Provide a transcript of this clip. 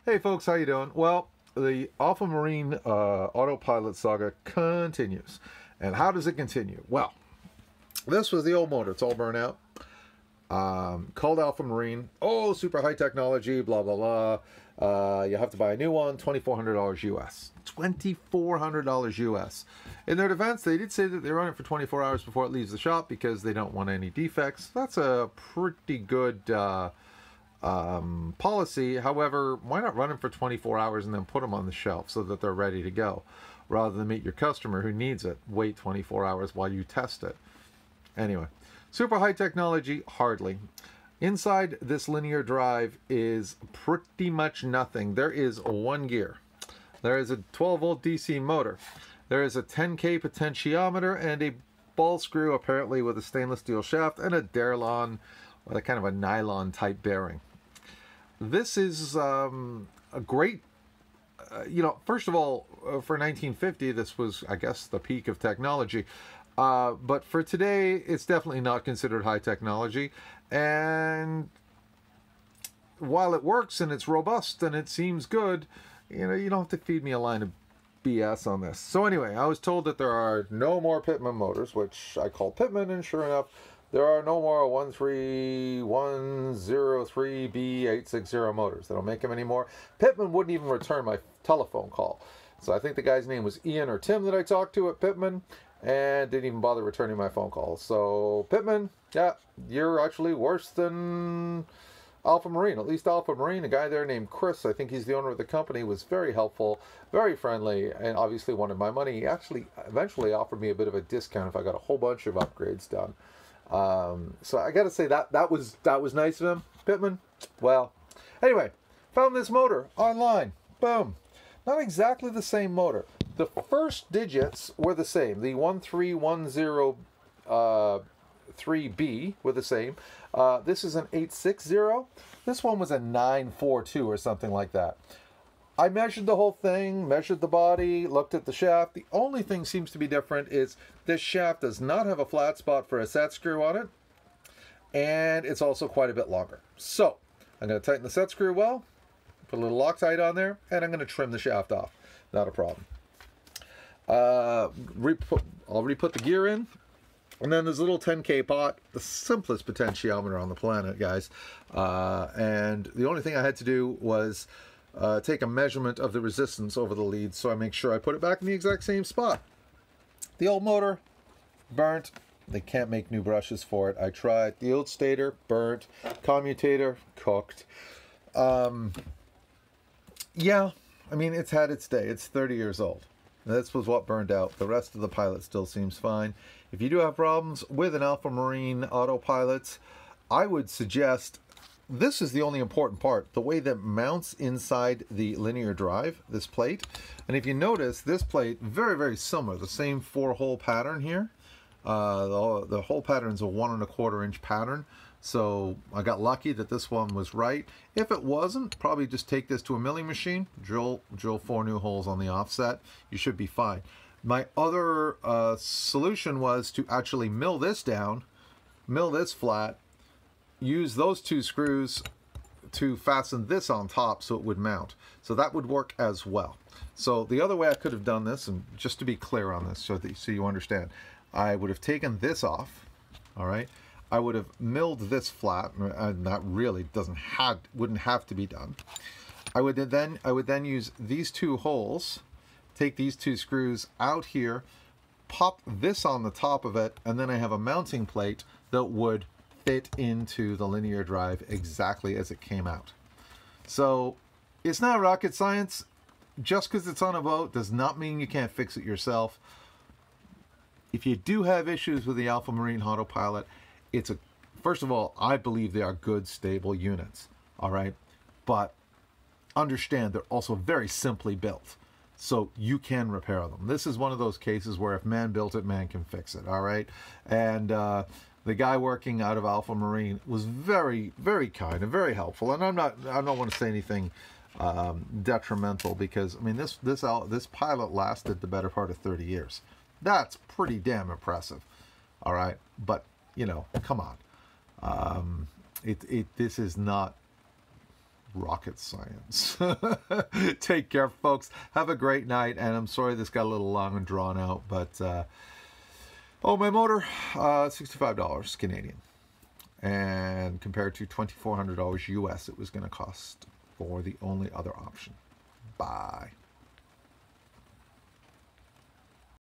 Hey folks, how you doing? Well, the Alpha Marine autopilot saga continues. And how does it continue? Well, this was the old motor. It's all burnt out. Called Alpha Marine. Oh, super high technology, blah, blah, blah. You have to buy a new one, $2,400 US. $2,400 US. In their defense, they did say that they run it for 24 hours before it leaves the shop because they don't want any defects. That's a pretty good policy. However, why not run them for 24 hours and then put them on the shelf so that they're ready to go, rather than meet your customer who needs it, wait 24 hours while you test it. Anyway, super high technology, hardly. Inside this linear drive is pretty much nothing. There is one gear. There is a 12-volt DC motor. There is a 10K potentiometer and a ball screw, apparently with a stainless steel shaft, and a Darlon, or a kind of a nylon type bearing. This is a great, first of all, for 1950, this was, I guess, the peak of technology. But for today, it's definitely not considered high technology. And while it works and it's robust and it seems good, you don't have to feed me a line of BS on this. So anyway, I was told that there are no more Pitman motors, which I call Pitman, and sure enough, there are no more 13103B860 motors. They don't make them anymore. Pitman wouldn't even return my telephone call. So I think the guy's name was Ian or Tim that I talked to at Pitman, and didn't even bother returning my phone call. So Pitman, yeah, you're actually worse than Alpha Marine. At least Alpha Marine, a guy there named Chris, I think he's the owner of the company, was very helpful, very friendly, and obviously wanted my money. He actually eventually offered me a bit of a discount if I got a whole bunch of upgrades done. So I gotta say that was nice of him, Pitman. Well, anyway, found this motor online. Boom. Not exactly the same motor. The first digits were the same. The 13103B were the same. This is an 860. This one was a 942 or something like that. I measured the whole thing, measured the body, looked at the shaft. The only thing seems to be different is this shaft does not have a flat spot for a set screw on it, and it's also quite a bit longer. So I'm going to tighten the set screw well, put a little Loctite on there, and I'm going to trim the shaft off. Not a problem. I'll re-put the gear in, and then there's a little 10K pot, the simplest potentiometer on the planet, guys. And the only thing I had to do was take a measurement of the resistance over the lead, so I make sure I put it back in the exact same spot. The old motor, burnt. They can't make new brushes for it. I tried. The old stator, burnt. Commutator, cooked. Yeah, I mean, it's had its day. It's 30 years old. This was what burned out. The rest of the Pilot still seems fine. If you do have problems with an Alpha Marine autopilot, I would suggest, this is the only important part, the way that mounts inside the linear drive, this plate. And if you notice, this plate, very, very similar, the same 4-hole pattern here. The hole pattern is a 1 1/4 inch pattern. So I got lucky that this one was right. If it wasn't, probably just take this to a milling machine, drill 4 new holes on the offset. You should be fine. My other solution was to actually mill this down, mill this flat, use those 2 screws to fasten this on top so it would mount. So that would work as well. So the other way I could have done this, and just to be clear on this so you understand, I would have taken this off, all right? I would have milled this flat, and that really wouldn't have to be done. I would then use these 2 holes, take these 2 screws out here, pop this on the top of it, and then I have a mounting plate that would fit into the linear drive exactly as it came out. So it's not rocket science. Just because it's on a boat does not mean you can't fix it yourself. If you do have issues with the Alpha Marine autopilot, first of all, I believe they are good, stable units, all right? But understand they're also very simply built, so you can repair them. This is one of those cases where if man built it, man can fix it, all right? And the guy working out of Alpha Marine was very, very kind and very helpful. And I don't want to say anything detrimental, because I mean this pilot lasted the better part of 30 years. That's pretty damn impressive, all right? But come on, this is not rocket science. Take care, folks. Have a great night. And I'm sorry this got a little long and drawn out, but oh, my motor, $65 Canadian. And compared to $2,400 US, it was going to cost for the only other option. Bye.